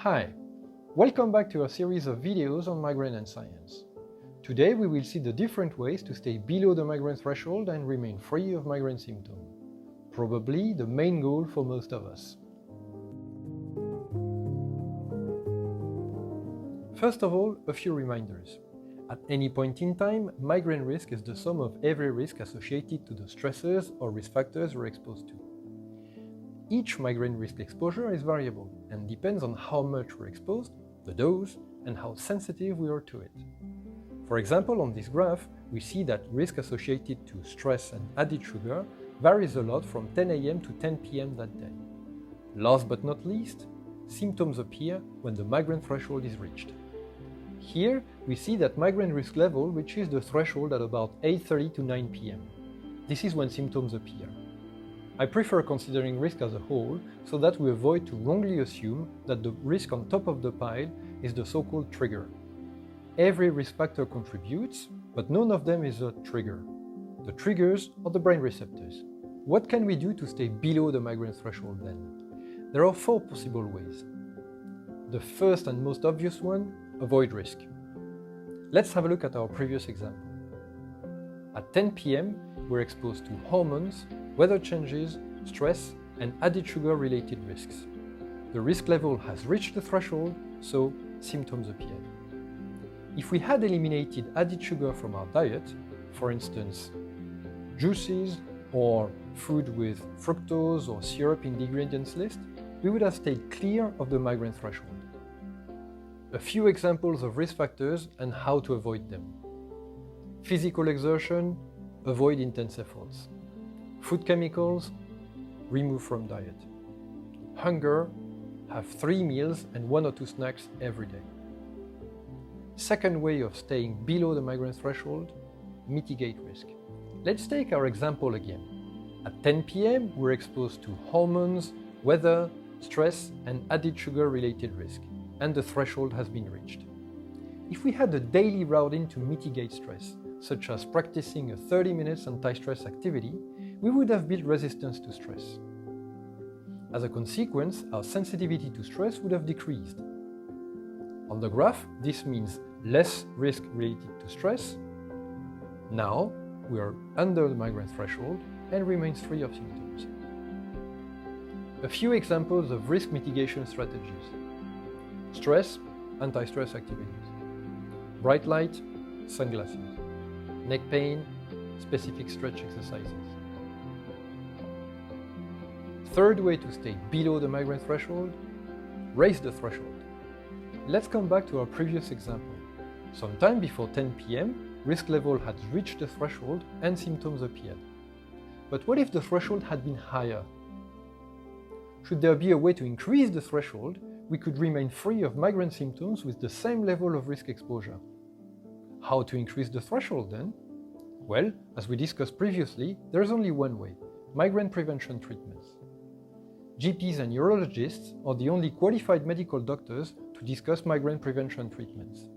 Hi, welcome back to our series of videos on migraine and science. Today we will see the different ways to stay below the migraine threshold and remain free of migraine symptoms. Probably the main goal for most of us. First of all, a few reminders. At any point in time, migraine risk is the sum of every risk associated to the stressors or risk factors we're exposed to. Each migraine risk exposure is variable and depends on how much we're exposed, the dose, and how sensitive we are to it. For example, on this graph, we see that risk associated to stress and added sugar varies a lot from 10 a.m. to 10 p.m. that day. Last but not least, symptoms appear when the migraine threshold is reached. Here, we see that migraine risk level reaches the threshold at about 8:30 to 9 p.m. This is when symptoms appear. I prefer considering risk as a whole so that we avoid to wrongly assume that the risk on top of the pile is the so-called trigger. Every risk factor contributes, but none of them is a trigger. The triggers are the brain receptors. What can we do to stay below the migraine threshold then? There are four possible ways. The first and most obvious one, avoid risk. Let's have a look at our previous example. At 10 p.m., we're exposed to hormones, weather changes, stress, and added sugar-related risks. The risk level has reached the threshold, so symptoms appeared. If we had eliminated added sugar from our diet, for instance, juices or food with fructose or syrup in the ingredients list, we would have stayed clear of the migraine threshold. A few examples of risk factors and how to avoid them. Physical exertion, avoid intense efforts. Food chemicals, remove from diet. Hunger, have 3 meals and 1 or 2 snacks every day. Second way of staying below the migraine threshold, mitigate risk. Let's take our example again. At 10 p.m., we're exposed to hormones, weather, stress, and added sugar-related risk, and the threshold has been reached. If we had a daily routine to mitigate stress, such as practicing a 30 minutes anti-stress activity, we would have built resistance to stress. As a consequence, our sensitivity to stress would have decreased. On the graph, this means less risk related to stress. Now, we are under the migraine threshold and remains free of symptoms. A few examples of risk mitigation strategies. Stress, anti-stress activities. Bright light, sunglasses. Neck pain, specific stretch exercises. Third way to stay below the migraine threshold, raise the threshold. Let's come back to our previous example. Sometime before 10 p.m., risk level had reached the threshold and symptoms appeared. But what if the threshold had been higher? Should there be a way to increase the threshold, we could remain free of migraine symptoms with the same level of risk exposure. How to increase the threshold then? Well, as we discussed previously, there's only one way: migraine prevention treatments. GPs and neurologists are the only qualified medical doctors to discuss migraine prevention treatments.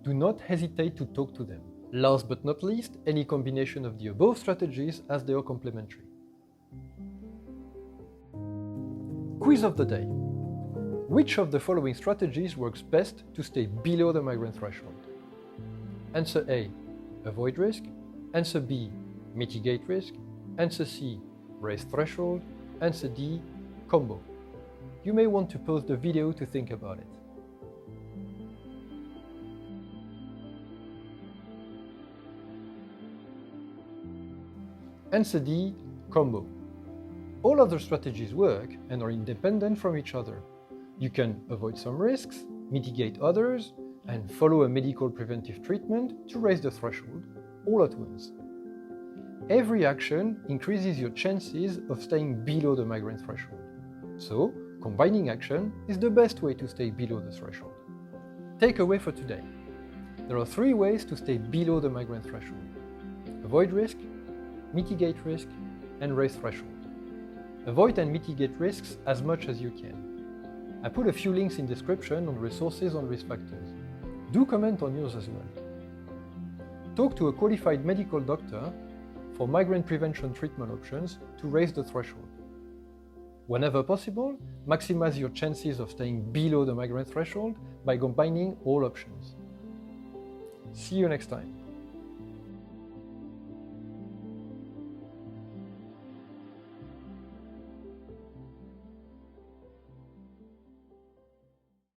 Do not hesitate to talk to them. Last but not least, any combination of the above strategies as they are complementary. Quiz of the day. Which of the following strategies works best to stay below the migraine threshold? Answer A, avoid risk. Answer B, mitigate risk. Answer C, raise threshold. Answer D, combo. You may want to pause the video to think about it. Answer D, combo. All other strategies work and are independent from each other. You can avoid some risks, mitigate others, and follow a medical preventive treatment to raise the threshold, all at once. Every action increases your chances of staying below the migraine threshold. So, combining action is the best way to stay below the threshold. Takeaway for today. There are 3 ways to stay below the migraine threshold: avoid risk, mitigate risk, and raise threshold. Avoid and mitigate risks as much as you can. I put a few links in description on resources on risk factors. Do comment on yours as well. Talk to a qualified medical doctor for migraine prevention treatment options to raise the threshold. Whenever possible, maximize your chances of staying below the migraine threshold by combining all options. See you next time.